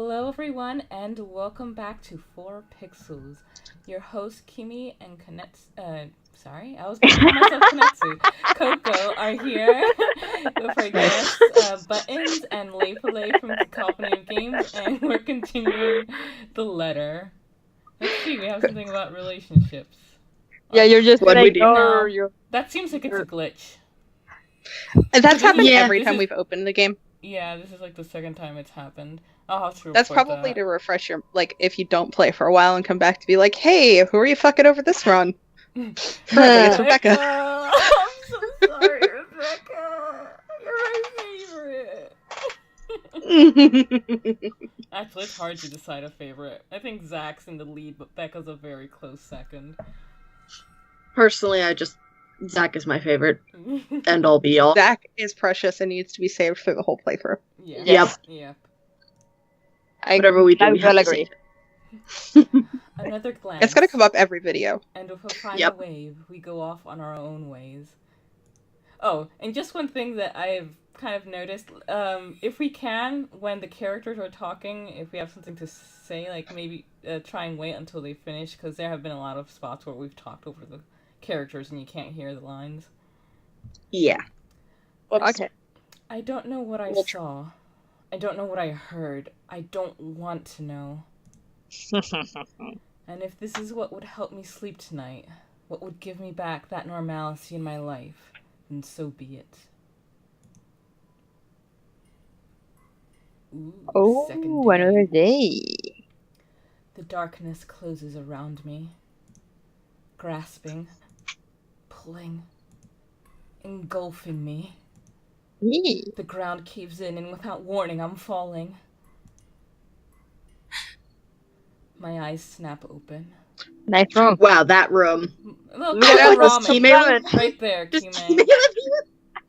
Hello everyone and welcome back to 4pixels. Your host Kimi and sorry, I was going to call myself Kanetsu. Coco are here with our guests, Buttons and Leifele from Cacophony of Games, and we're continuing the letter. Let's see, we have something about relationships. Yeah, you're just What gonna we do? ignore No, your... that seems like it's a glitch. That's happened Yeah, every this time is- we've opened the game. Yeah, this is like the second time it's happened. I'll have to That's report probably that. to refresh your, if you don't play for a while and come back to be like, hey, who are you fucking over this run? Currently, it's Rebecca. I'm so sorry, Rebecca. You're my favorite. Actually, it's hard to decide a favorite. I think Zach's in the lead, but Becca's a very close second. Personally, Zach is my favorite. End all be all. Zach is precious and needs to be saved for the whole playthrough. Yeah. Yep. Whatever we do, I we have will to agree. save it. Another glance. It's gonna come up every video. And with a final Yep. wave, we go off on our own ways. Oh, and just one thing that I've kind of noticed, if we can, when the characters are talking, if we have something to say, like maybe try and wait until they finish, because there have been a lot of spots where we've talked over the characters and you can't hear the lines. Yeah. Okay. I don't know what I saw. I don't know what I heard. I don't want to know. And if this is what would help me sleep tonight, what would give me back that normalcy in my life, then so be it. Ooh, second day. Another day. The darkness closes around me, grasping, pulling, engulfing me. The ground caves in, and without warning, I'm falling. My eyes snap open. Nice room. Wow, that room. Look Look at at that this ramen. teammate. Right there, Just Kime.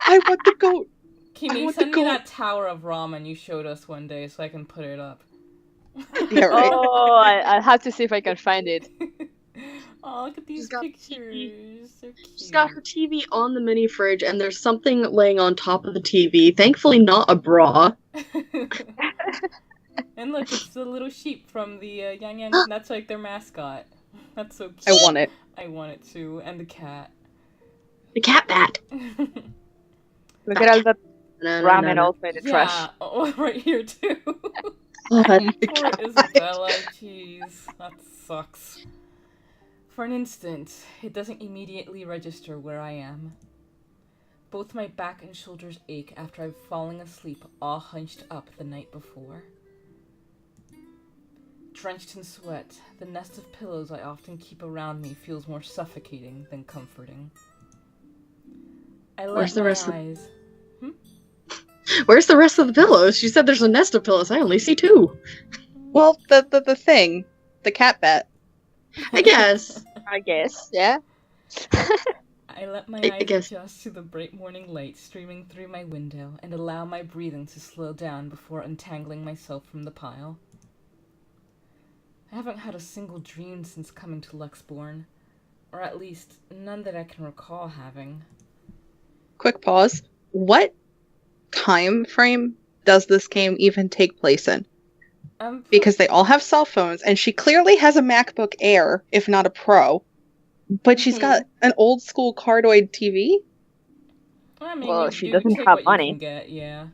I want the goat. I Kimi, want send the me goat. that tower of ramen you showed us one day so I can put it up. Yeah, right. Oh, I'll have to see if I can find it. Oh, look at these She's got pictures. They're cute. She's got her TV on the mini fridge, and there's something laying on top of the TV. Thankfully, not a bra. And look, it's the little sheep from the Yang Yang. That's like their mascot. That's so cute. I want it. I want it too. And the cat. The cat bat. Look at all the ramen also in the trash. Yeah, oh, right here too. Oh, Poor Isabella, jeez. That sucks. For an instant, it doesn't immediately register where I am. Both my back and shoulders ache after I've fallen asleep all hunched up the night before. Drenched in sweat, the nest of pillows I often keep around me feels more suffocating than comforting. I let Where's the my rest of- eyes... Where's the rest of the pillows? She said there's a nest of pillows. I only see 2. Well, the thing. The cat bat. I guess. I guess, yeah. I let my I eyes guess. adjust to the bright morning light streaming through my window and allow my breathing to slow down before untangling myself from the pile. I haven't had a single dream since coming to Luxborn, or at least none that I can recall having. Quick pause. What time frame does this game even take place in? Because they all have cell phones, and she clearly has a MacBook Air, if not a Pro. But she's got an old school cardioid TV? I mean, Well, you she do doesn't take have what money. You can get, yeah.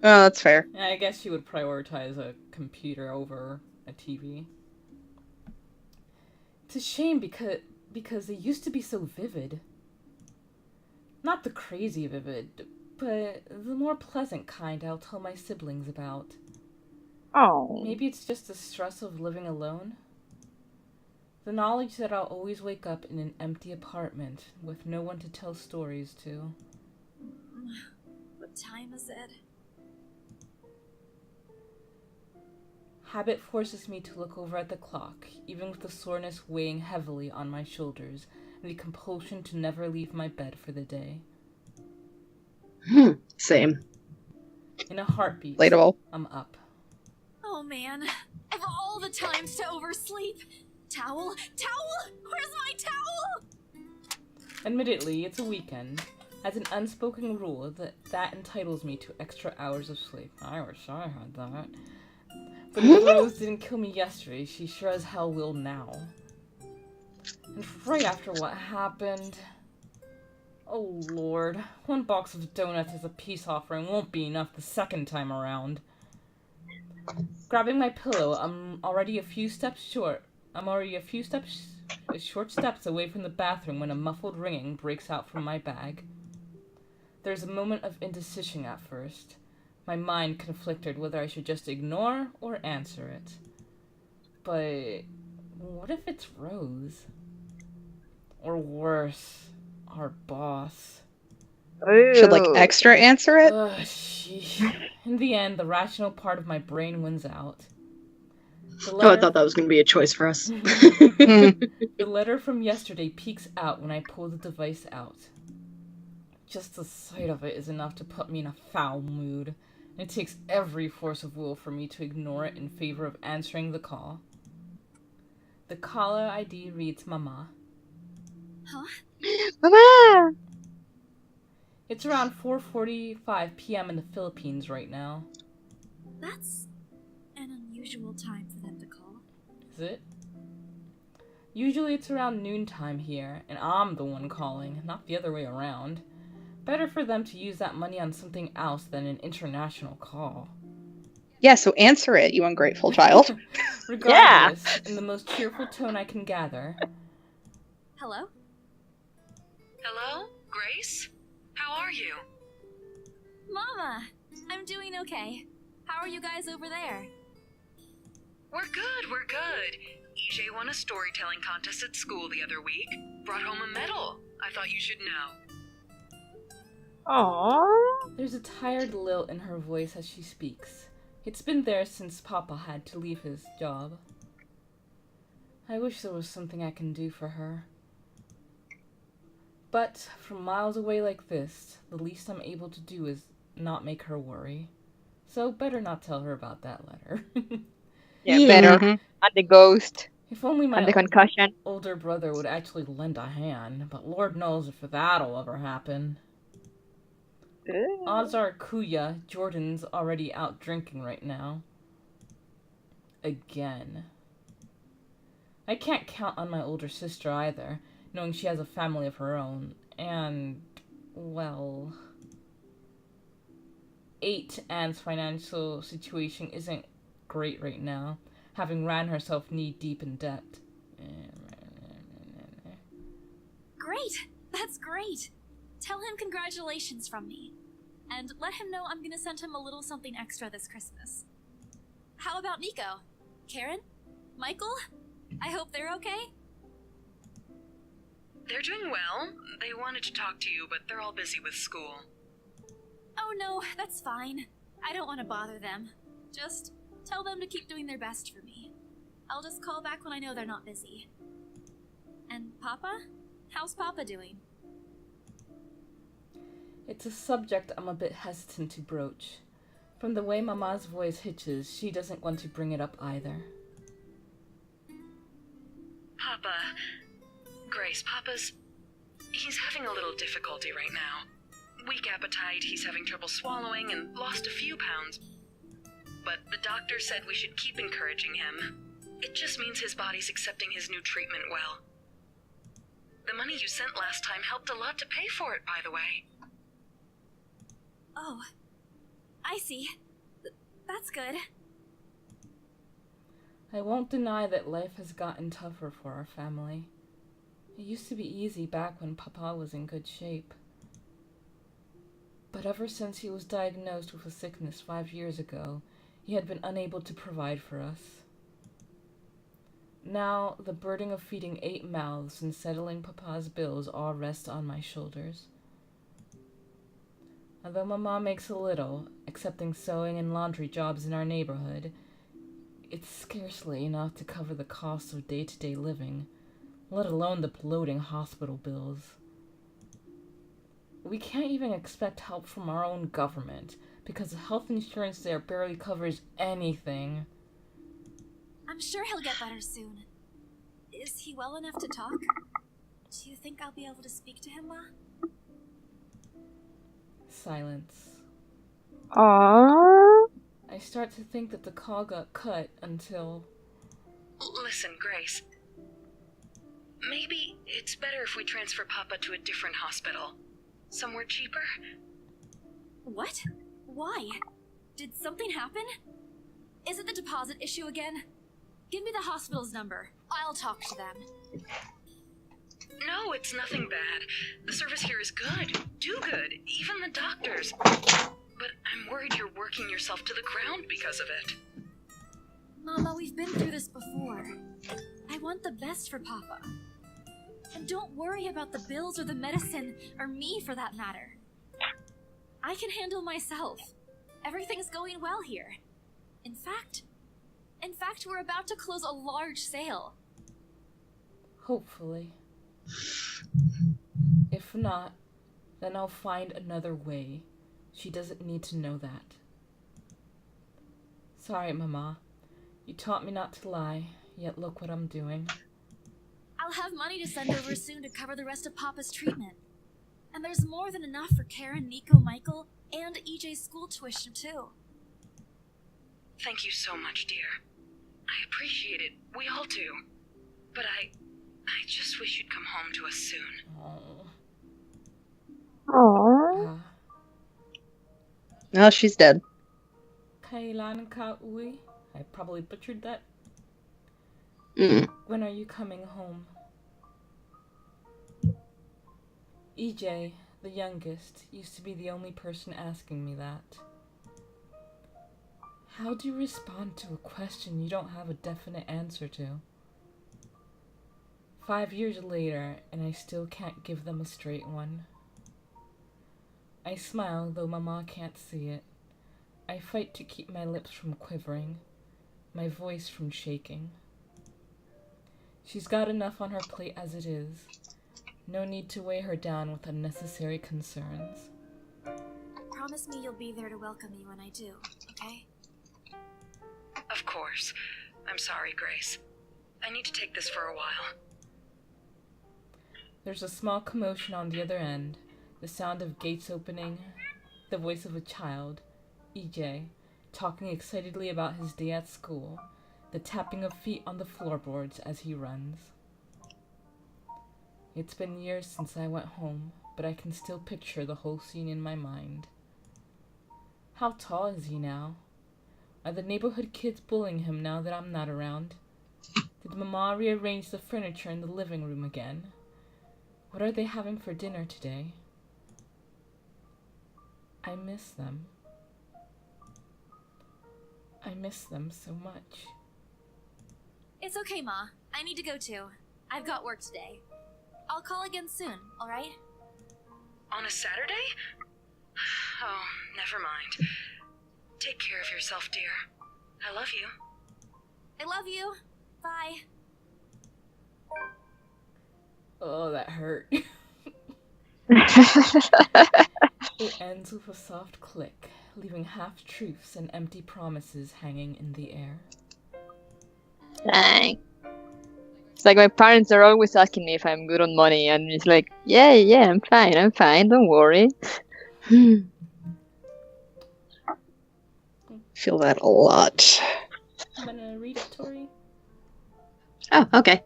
Oh, that's fair. I guess she would prioritize a computer over a TV. It's a shame because they used to be so vivid. Not the crazy vivid, but the more pleasant kind I'll tell my siblings about. Oh. Maybe it's just the stress of living alone. The knowledge that I'll always wake up in an empty apartment with no one to tell stories to. What time is it? Habit forces me to look over at the clock, even with the soreness weighing heavily on my shoulders and the compulsion to never leave my bed for the day. Same. In a heartbeat, Relatable. I'm up. Oh man, of all the times to oversleep. Towel? Towel? Where's my towel? Admittedly, it's a weekend. As an unspoken rule, that entitles me to extra hours of sleep. I wish I had that. But if Rose didn't kill me yesterday, she sure as hell will now. And right after what happened... Oh lord, one box of donuts as a peace offering won't be enough the second time around. Grabbing my pillow, I'm already a few short steps away from the bathroom when a muffled ringing breaks out from my bag. There's a moment of indecision at first. My mind conflicted whether I should just ignore or answer it. But what if it's Rose? Or worse, our boss. Should, extra answer it? Ugh, sheesh. In the end, the rational part of my brain wins out. I thought that was going to be a choice for us. The letter from yesterday peeks out when I pull the device out. Just the sight of it is enough to put me in a foul mood. It takes every force of will for me to ignore it in favor of answering the call. The caller ID reads Mama. Huh? Mama! It's around 4:45 p.m. in the Philippines right now. That's an unusual time for them to call. Is it? Usually it's around noontime here, and I'm the one calling, not the other way around. Better for them to use that money on something else than an international call. Yeah, so answer it, you ungrateful child. Regardless, in the most cheerful tone I can gather. Hello? Hello? Grace? How are you? Mama! I'm doing okay. How are you guys over there? We're good. EJ won a storytelling contest at school the other week. Brought home a medal. I thought you should know. Aww. There's a tired lilt in her voice as she speaks. It's been there since Papa had to leave his job. I wish there was something I can do for her. But from miles away like this, the least I'm able to do is not make her worry. So better not tell her about that letter. Yeah, better. Mhm. And the ghost. If only my And the concussion. older brother would actually lend a hand, but Lord knows if that'll ever happen. Odds are Kuya, Jordan's already out drinking right now. Again. I can't count on my older sister either, knowing she has a family of her own, and, well... 8 Anne's financial situation isn't great right now, having ran herself knee-deep in debt. Great! That's great! Tell him congratulations from me. And let him know I'm gonna send him a little something extra this Christmas. How about Nico? Karen? Michael? I hope they're okay? They're doing well. They wanted to talk to you, but they're all busy with school. Oh no, that's fine. I don't want to bother them. Just tell them to keep doing their best for me. I'll just call back when I know they're not busy. And Papa? How's Papa doing? It's a subject I'm a bit hesitant to broach. From the way Mama's voice hitches, she doesn't want to bring it up either. Papa... Grace, he's having a little difficulty right now. Weak appetite, he's having trouble swallowing, and lost a few pounds. But the doctor said we should keep encouraging him. It just means his body's accepting his new treatment well. The money you sent last time helped a lot to pay for it, by the way. Oh, I see. That's good. I won't deny that life has gotten tougher for our family. It used to be easy back when Papa was in good shape. But ever since he was diagnosed with a sickness 5 years ago, he had been unable to provide for us. Now, the burden of feeding 8 mouths and settling Papa's bills all rests on my shoulders. Although Mama makes a little, accepting sewing and laundry jobs in our neighborhood, it's scarcely enough to cover the costs of day-to-day living, let alone the bloating hospital bills. We can't even expect help from our own government, because the health insurance there barely covers anything. I'm sure he'll get better soon. Is he well enough to talk? Do you think I'll be able to speak to him, Ma? Silence. Aww. I start to think that the call got cut until... Listen, Grace. Maybe it's better if we transfer Papa to a different hospital. Somewhere cheaper? What? Why? Did something happen? Is it the deposit issue again? Give me the hospital's number. I'll talk to them. No, it's nothing bad. The service here is good. Too good. Even the doctors. But I'm worried you're working yourself to the ground because of it. Mama, we've been through this before. I want the best for Papa. And don't worry about the bills or the medicine, or me for that matter. I can handle myself. Everything's going well here. In fact, we're about to close a large sale. Hopefully. If not, then I'll find another way. She doesn't need to know that. Sorry, Mama. You taught me not to lie, yet look what I'm doing. I'll have money to send over soon to cover the rest of Papa's treatment. And there's more than enough for Karen, Nico, Michael, and EJ's school tuition, too. Thank you so much, dear. I appreciate it. We all do. But I just wish you'd come home to us soon. Aww. Oh, she's dead. Kailan Kaui? I probably butchered that. When are you coming home? EJ, the youngest, used to be the only person asking me that. How do you respond to a question you don't have a definite answer to? 5 years later, and I still can't give them a straight one. I smile, though Mama can't see it. I fight to keep my lips from quivering, my voice from shaking. She's got enough on her plate as it is. No need to weigh her down with unnecessary concerns. Promise me you'll be there to welcome me when I do, okay? Of course. I'm sorry, Grace. I need to take this for a while. There's a small commotion on the other end, the sound of gates opening, the voice of a child, EJ, talking excitedly about his day at school, the tapping of feet on the floorboards as he runs. It's been years since I went home, but I can still picture the whole scene in my mind. How tall is he now? Are the neighborhood kids bullying him now that I'm not around? Did Mama rearrange the furniture in the living room again? What are they having for dinner today? I miss them. I miss them so much. It's okay, Ma. I need to go too. I've got work today. I'll call again soon, alright? On a Saturday? Oh, never mind. Take care of yourself, dear. I love you. I love you. Bye. Oh, that hurt. It ends with a soft click, leaving half-truths and empty promises hanging in the air. Dang. It's like my parents are always asking me if I'm good on money, and it's like, yeah, I'm fine, don't worry. Feel that a lot. I'm gonna read it, Tori. Oh, okay.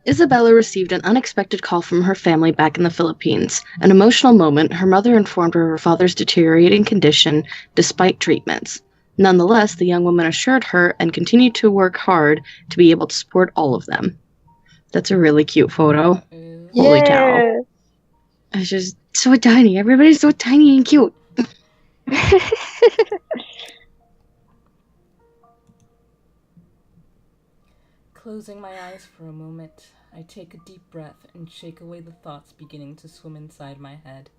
Isabella received an unexpected call from her family back in the Philippines. An emotional moment, her mother informed her of her father's deteriorating condition despite treatments. Nonetheless, the young woman assured her and continued to work hard to be able to support all of them. That's a really cute photo. Holy cow. It's just so tiny. Everybody's so tiny and cute. Closing my eyes for a moment, I take a deep breath and shake away the thoughts beginning to swim inside my head.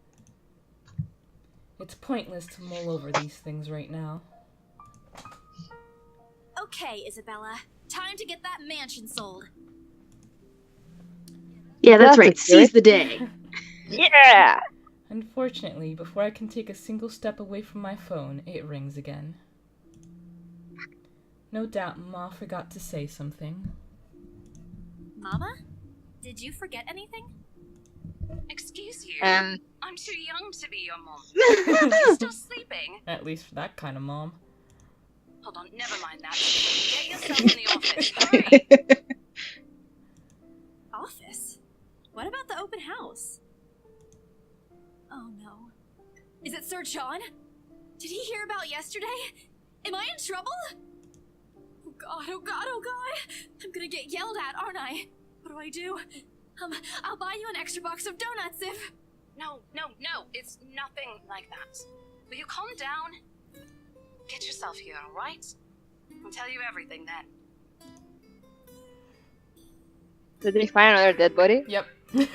It's pointless to mull over these things right now. Okay, Isabella. Time to get that mansion sold. Yeah, that's right. That's a Seize the day. Yeah! Unfortunately, before I can take a single step away from my phone, it rings again. No doubt Ma forgot to say something. Mama? Did you forget anything? Excuse you. Um, I'm too young to be your mom. She's still sleeping. At least for that kind of mom. Hold on, never mind that. Get yourself in the office. Hurry! Office? What about the open house? Oh no. Is it Sir John? Did he hear about yesterday? Am I in trouble? Oh god, oh god, oh god! I'm gonna get yelled at, aren't I? What do? I'll buy you an extra box of donuts if... No, it's nothing like that. Will you calm down? Get yourself here, alright? I'll tell you everything then. Did they find another dead body? Yep. Da,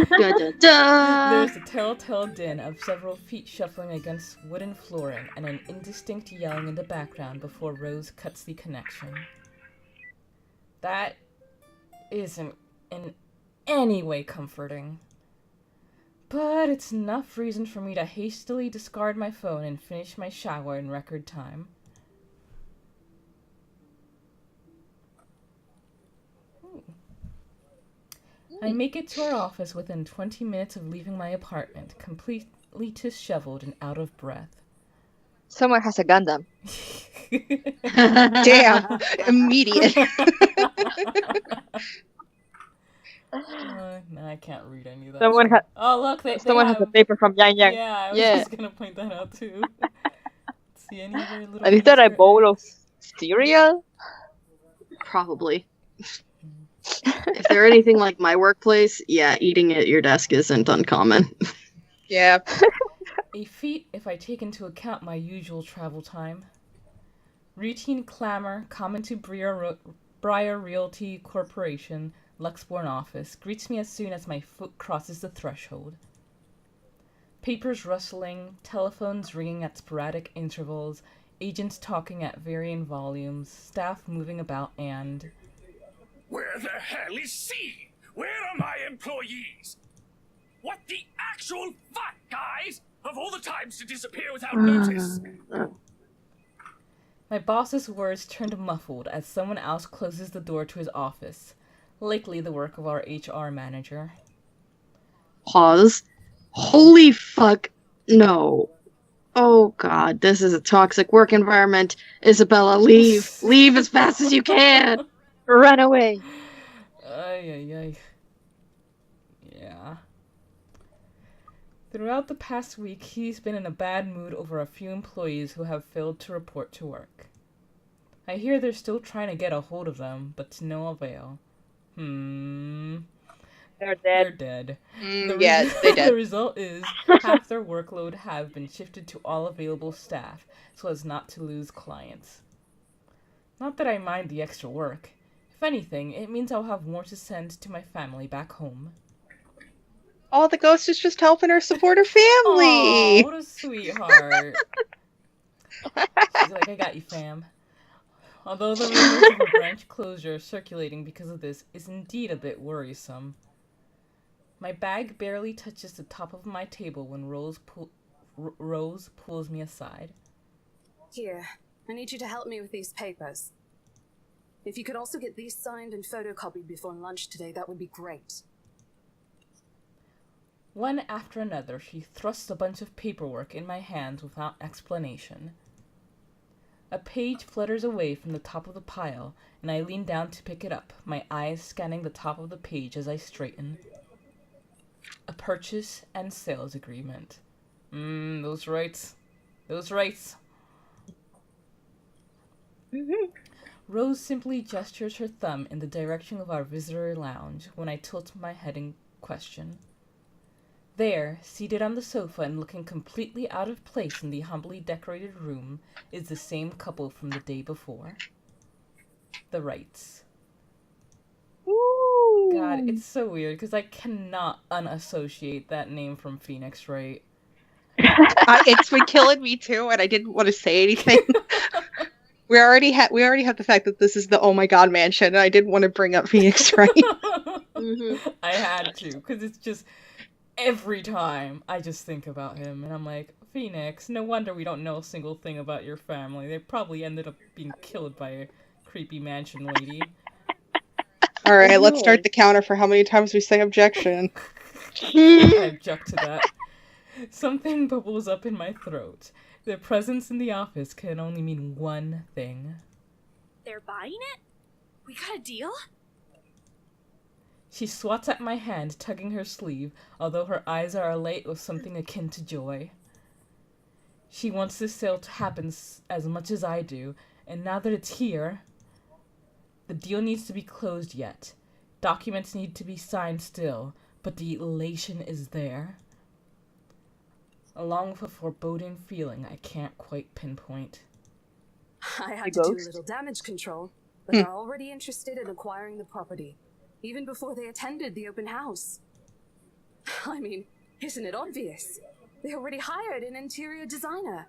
da, da. There's a telltale din of several feet shuffling against wooden flooring and an indistinct yelling in the background before Rose cuts the connection. That isn't in any way comforting. But it's enough reason for me to hastily discard my phone and finish my shower in record time. I make it to our office within 20 minutes of leaving my apartment, completely disheveled and out of breath. Someone has a Gundam. Damn. Immediate. No, I can't read any of that. Someone Look, someone has a paper from Yang Yang. Yeah, I was Yeah. just gonna point that out too. See any other little... And is that a bowl of cereal? Probably. If they're anything like my workplace, yeah, eating at your desk isn't uncommon. Yeah. A feat if I take into account my usual travel time. Routine clamor common to Briar Realty Corporation, Luxbourne office, greets me as soon as my foot crosses the threshold. Papers rustling, telephones ringing at sporadic intervals, agents talking at varying volumes, staff moving about, and... Where the hell is C? Where are my employees? What the actual fuck, guys? Of all the times to disappear without notice. My boss's words turned muffled as someone else closes the door to his office, likely the work of our HR manager. Pause. Holy fuck, no. Oh god, this is a toxic work environment. Isabella, leave. Leave as fast as you can. Run away. Ay. Yeah. Throughout the past week, he's been in a bad mood over a few employees who have failed to report to work. I hear they're still trying to get a hold of them, but to no avail. They're They're dead. dead. Yes, they did. The result is half their workload have been shifted to all available staff so as not to lose clients. Not that I mind the extra work. If anything, it means I'll have more to send to my family back home. Oh, the ghost is just helping her support her family. Oh, what a sweetheart. She's like, I got you, fam. Although the rumors of a branch closure circulating because of this is indeed a bit worrisome. My bag barely touches the top of my table when Rose pulls me aside. Here, I need you to help me with these papers. If you could also get these signed and photocopied before lunch today, that would be great. One after another, she thrusts a bunch of paperwork in my hands without explanation. A page flutters away from the top of the pile, and I lean down to pick it up, my eyes scanning the top of the page as I straighten. A purchase and sales agreement. Those rights. Rose simply gestures her thumb in the direction of our visitor lounge when I tilt my head in question. There, seated on the sofa and looking completely out of place in the humbly decorated room, is the same couple from the day before. The Wrights. Ooh. God, it's so weird because I cannot unassociate that name from Phoenix Wright. It's been killing me too, and I didn't want to say anything. We already have the fact that this is the Oh My God mansion, and I didn't want to bring up Phoenix Wright. I had to, because it's just every time I just think about him, and I'm like, Phoenix, no wonder we don't know a single thing about your family. They probably ended up being killed by a creepy mansion lady. All right, let's start the counter for how many times we say objection. I object to that. Something bubbles up in my throat. Their presence in the office can only mean one thing. They're buying it? We got a deal? She swats at my hand, tugging her sleeve, although her eyes are alight with something akin to joy. She wants this sale to happen as much as I do, and now that it's here, the deal needs to be closed yet. Documents need to be signed still, but the elation is there. Along with a foreboding feeling I can't quite pinpoint. I had You to do a ghost? little damage control, but they're already interested in acquiring the property, even before they attended the open house. I mean, isn't it obvious? They already hired an interior designer.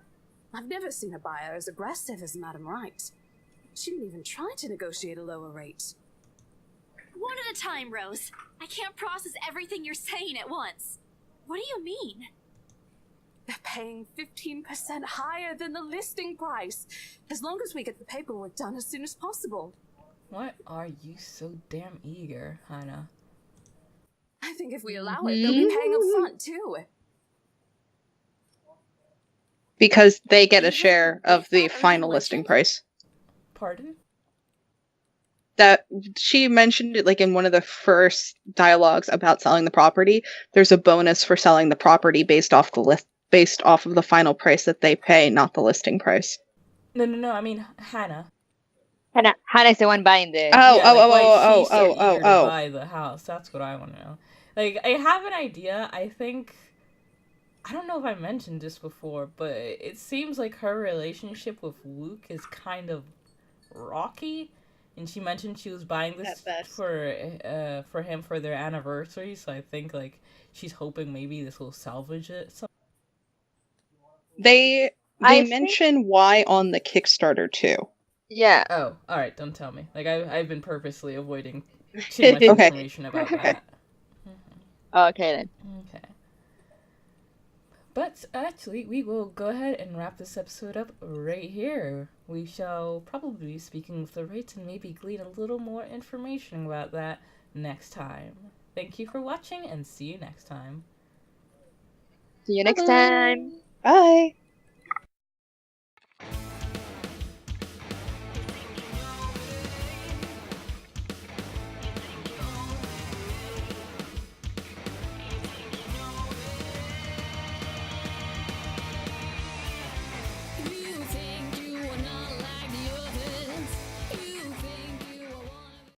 I've never seen a buyer as aggressive as Madam Wright. She didn't even try to negotiate a lower rate. One at a time, Rose. I can't process everything you're saying at once. What do you mean? They're paying 15% higher than the listing price, as long as we get the paperwork done as soon as possible. Why are you so damn eager, Hannah? I think if we allow it, they'll be paying up front, too. Because they get a share of the final listing price. Pardon? That she mentioned it like in one of the first dialogues about selling the property. There's a bonus for selling the property based off of the final price that they pay, not the listing price. No, I mean Hannah. Hannah's the one buying the... Why she's so eager to buy the house. That's what I want to know. Like, I have an idea. I think... I don't know if I mentioned this before, but it seems like her relationship with Luke is kind of rocky. And she mentioned she was buying this for him for their anniversary, so I think, like, she's hoping maybe this will salvage it. They mention why on the Kickstarter, too. Yeah. Oh, alright, don't tell me. Like, I've been purposely avoiding too much information about that. Okay, then. Okay. But actually, we will go ahead and wrap this episode up right here. We shall probably be speaking with the Wrights and maybe glean a little more information about that next time. Thank you for watching, and see you next time. See you next time. Bye.